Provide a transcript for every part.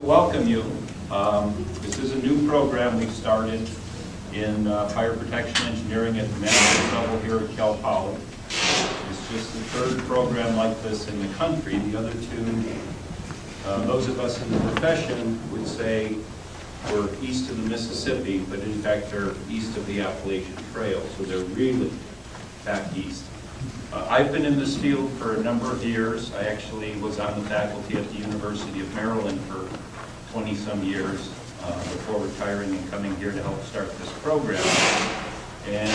Welcome you. This is a new program we've started in fire protection engineering at the master's level here at Cal Poly. It's just the third program like this in the country. The other two, those of us in the profession would say we're east of the Mississippi, but in fact they're east of the Appalachian Trail, so they're really back east. I've been in this field for a number of years. I actually was on the faculty at the University of Maryland for 20-some years before retiring and coming here to help start this program. And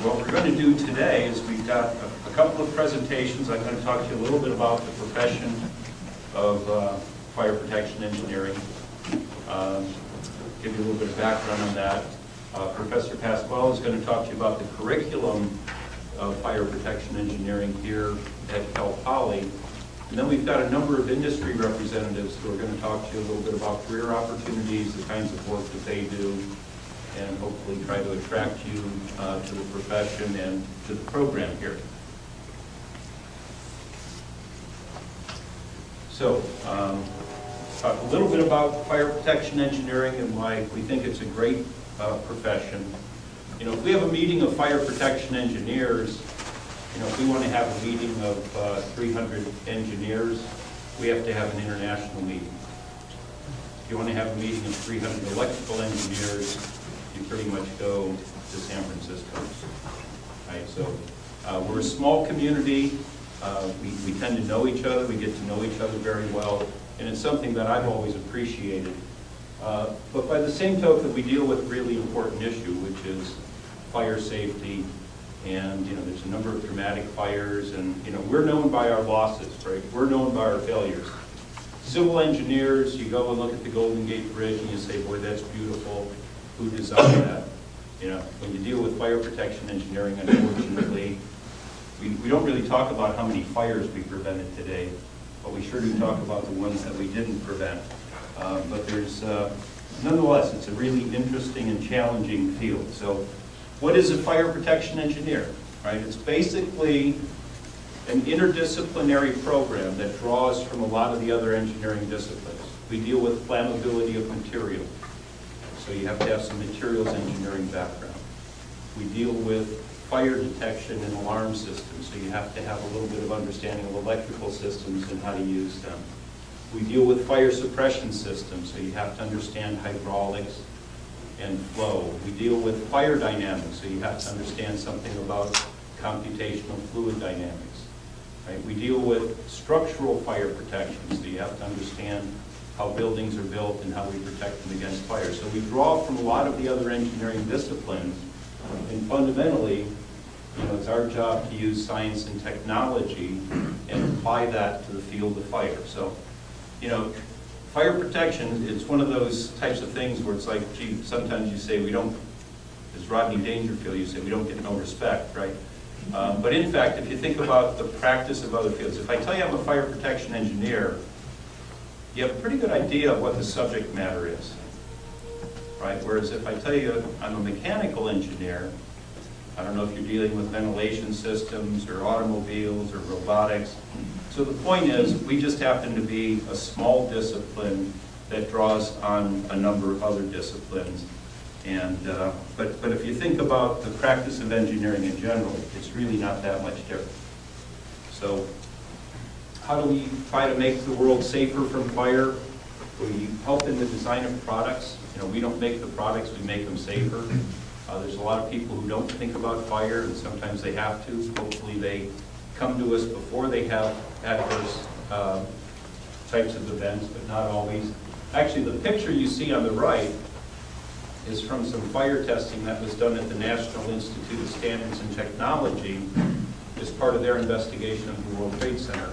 what we're going to do today is we've got a couple of presentations. I'm going to talk to you a little bit about the profession of fire protection engineering, give you a little bit of background on that. Professor Pasquale is going to talk to you about the curriculum of fire protection engineering here at Cal Poly. And then we've got a number of industry representatives who are going to talk to you a little bit about career opportunities, the kinds of work that they do, and hopefully try to attract you to the profession and to the program here. So, talk a little bit about fire protection engineering and why we think it's a great profession. You know, if we have a meeting of fire protection engineers, you know, if we want to have a meeting of 300 engineers, we have to have an international meeting. If you want to have a meeting of 300 electrical engineers, you pretty much go to San Francisco. Right? So we're a small community. We tend to know each other. We get to know each other very well, and it's something that I've always appreciated. But by the same token, we deal with a really important issue, which is fire safety. And, you know, there's a number of dramatic fires, and, you know, we're known by our losses, right? We're known by our failures. Civil engineers, you go and look at the Golden Gate Bridge and you say, boy, that's beautiful. Who designed that? You know, when you deal with fire protection engineering, unfortunately, we don't really talk about how many fires we prevented today, but we sure do talk about the ones that we didn't prevent. But there's, nonetheless, it's a really interesting and challenging field. So, what is a fire protection engineer? Right? It's basically an interdisciplinary program that draws from a lot of the other engineering disciplines. We deal with flammability of material, so you have to have some materials engineering background. We deal with fire detection and alarm systems, so you have to have a little bit of understanding of electrical systems and how to use them. We deal with fire suppression systems, so you have to understand hydraulics and flow. We deal with fire dynamics, so you have to understand something about computational fluid dynamics. Right? We deal with structural fire protection, so you have to understand how buildings are built and how we protect them against fire. So we draw from a lot of the other engineering disciplines, and fundamentally, you know, it's our job to use science and technology and apply that to the field of fire. So, you know, fire protection, it's one of those types of things where it's like, gee, sometimes you say we don't, as Rodney Dangerfield, you say we don't get no respect, right? But in fact, if you think about the practice of other fields, if I tell you I'm a fire protection engineer, you have a pretty good idea of what the subject matter is, right? Whereas if I tell you I'm a mechanical engineer, I don't know if you're dealing with ventilation systems or automobiles or robotics. So the point is, we just happen to be a small discipline that draws on a number of other disciplines. And but if you think about the practice of engineering in general, it's really not that much different. So how do we try to make the world safer from fire? We help in the design of products. You know, we don't make the products, we make them safer. There's a lot of people who don't think about fire, and sometimes they have to. Hopefully they come to us before they have adverse types of events, but not always. Actually, the picture you see on the right is from some fire testing that was done at the National Institute of Standards and Technology as part of their investigation of the World Trade Center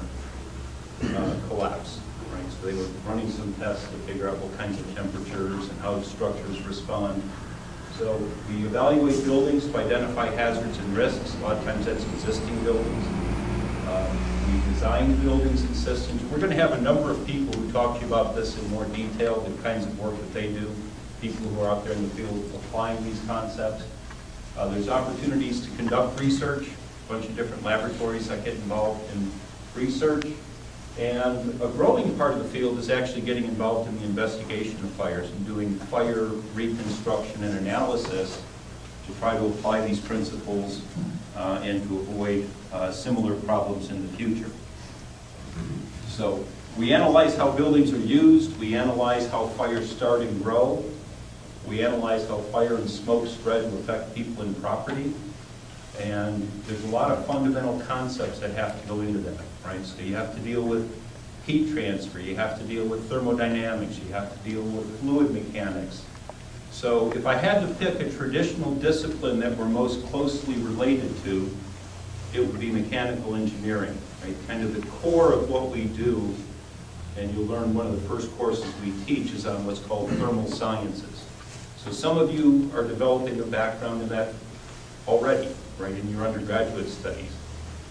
collapse. Right? So they were running some tests to figure out what kinds of temperatures and how structures respond. So we evaluate buildings to identify hazards and risks. A lot of times that's existing buildings. We design buildings and systems. We're going to have a number of people who talk to you about this in more detail, the kinds of work that they do, people who are out there in the field applying these concepts. There's opportunities to conduct research, a bunch of different laboratories that get involved in research. And a growing part of the field is actually getting involved in the investigation of fires and doing fire reconstruction and analysis to try to apply these principles and to avoid similar problems in the future. So we analyze how buildings are used, we analyze how fires start and grow, we analyze how fire and smoke spread to affect people and property, and there's a lot of fundamental concepts that have to go into that, right? So you have to deal with heat transfer, you have to deal with thermodynamics, you have to deal with fluid mechanics. So if I had to pick a traditional discipline that we're most closely related to, it would be mechanical engineering, right? Kind of the core of what we do, and you'll learn one of the first courses we teach is on what's called thermal sciences. So some of you are developing a background in that already, right, in your undergraduate studies.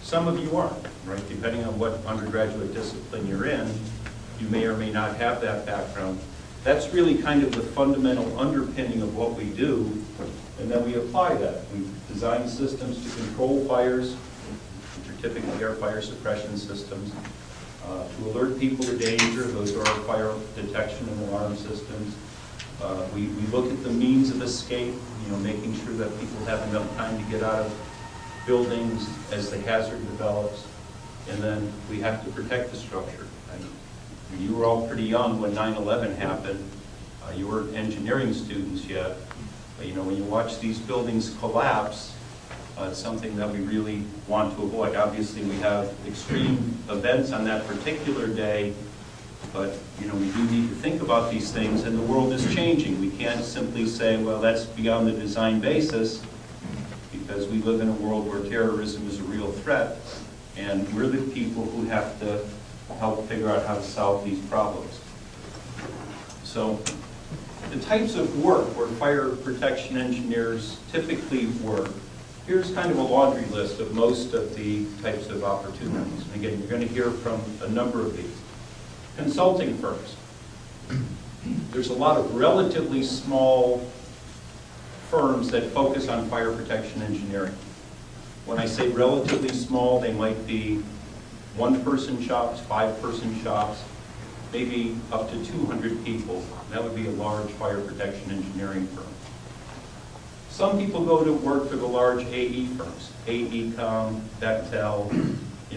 Some of you aren't, right? Depending on what undergraduate discipline you're in, you may or may not have that background. That's really kind of the fundamental underpinning of what we do, and then we apply that. We design systems to control fires, which are typically air fire suppression systems, to alert people to danger. Those are our fire detection and alarm systems. We look at the means of escape, making sure that people have enough time to get out of buildings as the hazard develops, and then we have to protect the structure. You were all pretty young when 9/11 happened. You weren't engineering students yet, but when you watch these buildings collapse, it's something that we really want to avoid. Obviously, we have extreme events on that particular day, but we do need to think about these things, and the world is changing. We can't simply say, well, that's beyond the design basis, because we live in a world where terrorism is a real threat, and we're the people who have to help figure out how to solve these problems. So the types of work where fire protection engineers typically work, here's kind of a laundry list of most of the types of opportunities. And again, you're going to hear from a number of these. Consulting firms. There's a lot of relatively small firms that focus on fire protection engineering. When I say relatively small, they might be one-person shops, five-person shops, maybe up to 200 people. That would be a large fire protection engineering firm. Some people go to work for the large AE firms, AECOM, Bechtel.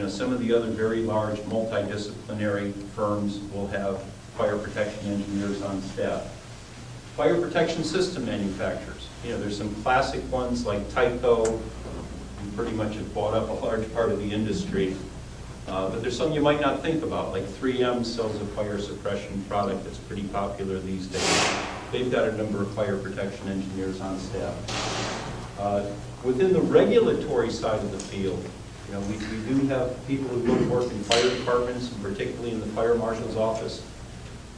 Some of the other very large multidisciplinary firms will have fire protection engineers on staff. Fire protection system manufacturers. There's some classic ones like Tyco, who pretty much have bought up a large part of the industry. But there's some you might not think about, like 3M sells a fire suppression product that's pretty popular these days. They've got a number of fire protection engineers on staff. Within the regulatory side of the field, we do have people who go to work in fire departments, and particularly in the fire marshal's office.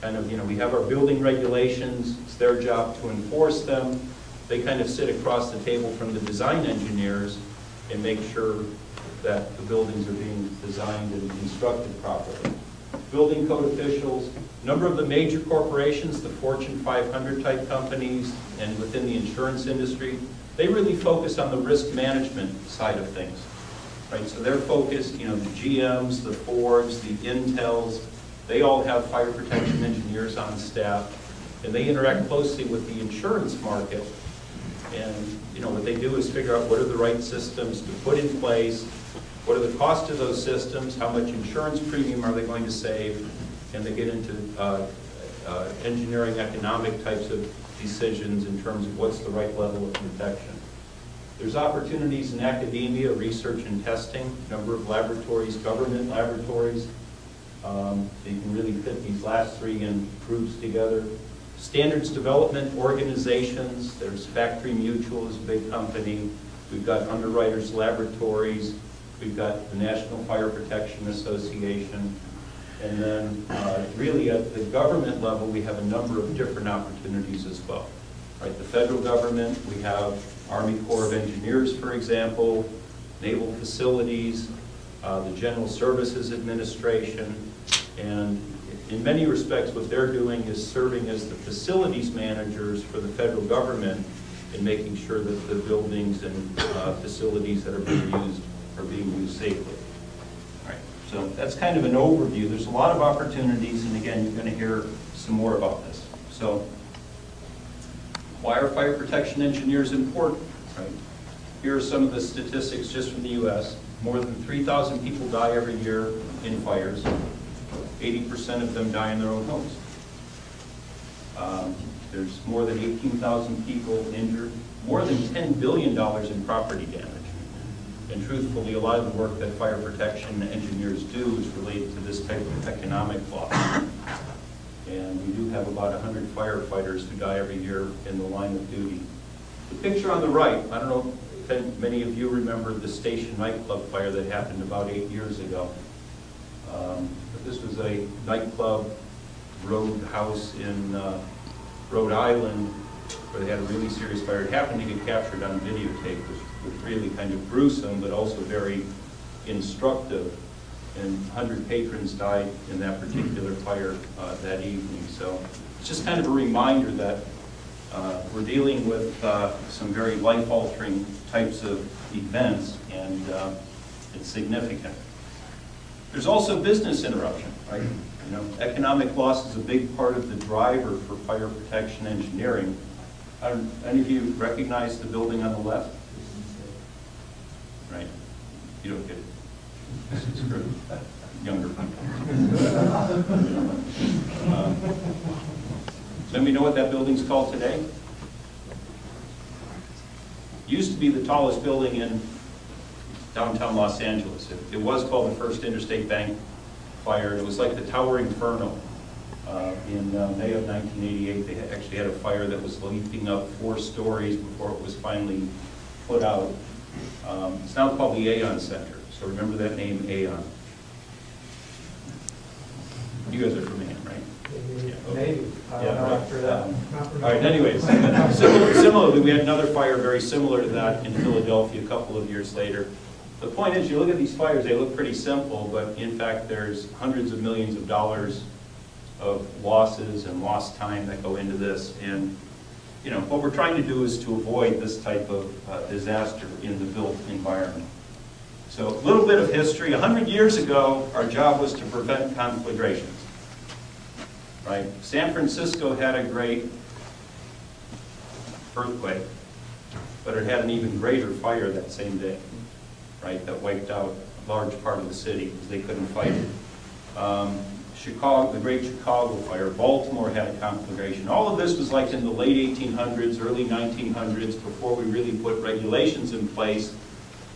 We have our building regulations. It's their job to enforce them. They kind of sit across the table from the design engineers and make sure that the buildings are being designed and constructed properly. Building code officials, a number of the major corporations, the Fortune 500 type companies, and within the insurance industry, they really focus on the risk management side of things. Right, so they're focused, the GMs, the Fords, the Intels, they all have fire protection engineers on staff, and they interact closely with the insurance market. And what they do is figure out what are the right systems to put in place, what are the costs of those systems, how much insurance premium are they going to save, and they get into engineering economic types of decisions in terms of what's the right level of protection. There's opportunities in academia, research and testing, a number of laboratories, government laboratories. So you can really fit these last three in groups together. Standards development organizations, there's Factory Mutual is a big company. We've got Underwriters Laboratories. We've got the National Fire Protection Association. And then really at the government level, we have a number of different opportunities as well. Right, the federal government, we have Army Corps of Engineers, for example, naval facilities, the General Services Administration, and in many respects what they're doing is serving as the facilities managers for the federal government in making sure that the buildings and facilities that are being used safely. All right. So that's kind of an overview. There's a lot of opportunities, and again, you're going to hear some more about this. So why are fire protection engineers important? Right? Here are some of the statistics just from the U.S. More than 3,000 people die every year in fires. 80% of them die in their own homes. There's more than 18,000 people injured, more than $10 billion in property damage. And truthfully, a lot of the work that fire protection engineers do is related to this type of economic loss. And we do have about 100 firefighters who die every year in the line of duty. The picture on the right, I don't know if many of you remember the Station nightclub fire that happened about 8 years ago. But this was a nightclub roadhouse in Rhode Island where they had a really serious fire. It happened to get captured on videotape, which was really kind of gruesome, but also very instructive. And 100 patrons died in that particular fire that evening. So it's just kind of a reminder that we're dealing with some very life-altering types of events, and it's significant. There's also business interruption, right? You know, economic loss is a big part of the driver for fire protection engineering. Any of you recognize the building on the left? Right. You don't get it. This is for younger people. Let me know what that building's called today. Used to be the tallest building in downtown Los Angeles. It was called the First Interstate Bank fire. It was like the Tower Inferno. In May of 1988, they actually had a fire that was leaping up 4 stories before it was finally put out. It's now called the Aon Center, so remember that name, Aon. You guys are from Aon, right? Yeah, okay. Maybe. I don't know after that. All right, anyways, similarly, we had another fire very similar to that in Philadelphia a couple of years later. The point is, you look at these fires, they look pretty simple, but in fact, there's hundreds of millions of dollars of losses and lost time that go into this. And you know, what we're trying to do is to avoid this type of disaster in the built environment. So a little bit of history. 100 years ago, our job was to prevent conflagrations. Right? San Francisco had a great earthquake, but it had an even greater fire that same day, right? That wiped out a large part of the city because they couldn't fight it. Chicago, the Great Chicago Fire. Baltimore had a conflagration. All of this was like in the late 1800s, early 1900s, before we really put regulations in place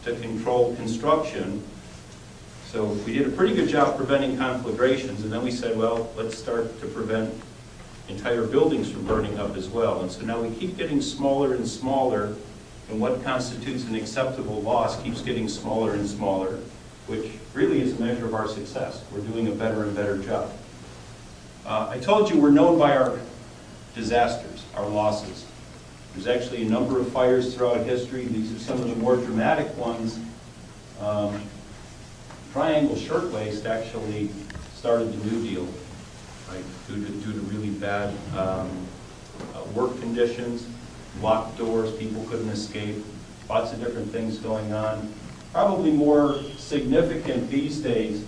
to control construction. So we did a pretty good job preventing conflagrations, and then we said, well, let's start to prevent entire buildings from burning up as well. And so now we keep getting smaller and smaller, and what constitutes an acceptable loss keeps getting smaller and smaller, which really is a measure of our success. We're doing a better and better job. I told you we're known by our disasters, our losses. There's actually a number of fires throughout history. These are some of the more dramatic ones. Triangle Shirtwaist actually started the New Deal, right? Due to really bad work conditions, locked doors, people couldn't escape, lots of different things going on. Probably more significant these days,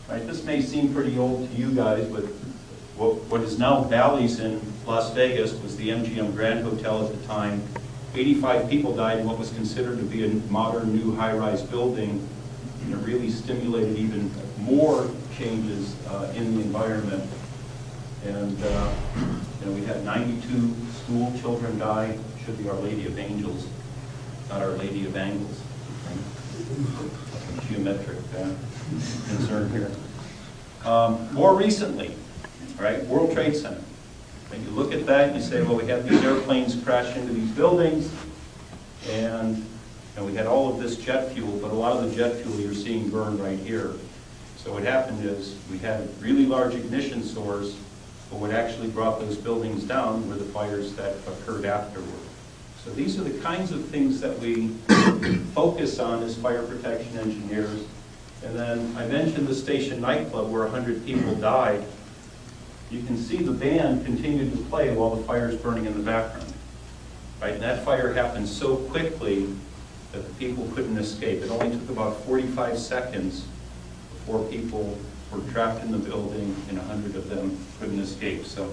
right? This may seem pretty old to you guys, but what is now Bally's in Las Vegas was the MGM Grand Hotel at the time. 85 people died in what was considered to be a modern new high-rise building, and it really stimulated even more changes in the environment. And you know, we had 92 school children die. It should be Our Lady of Angels, not Our Lady of Angles. Geometric concern here. More recently, right, World Trade Center. When you look at that, and you say, well, we had these airplanes crash into these buildings, and we had all of this jet fuel, but a lot of the jet fuel you're seeing burn right here. So what happened is we had really large ignition source, but what actually brought those buildings down were the fires that occurred afterward. So these are the kinds of things that we focus on as fire protection engineers. And then I mentioned the Station nightclub where 100 people died. You can see the band continued to play while the fire's burning in the background. Right? And that fire happened so quickly that the people couldn't escape. It only took about 45 seconds 4 people were trapped in the building and 100 of them couldn't escape. So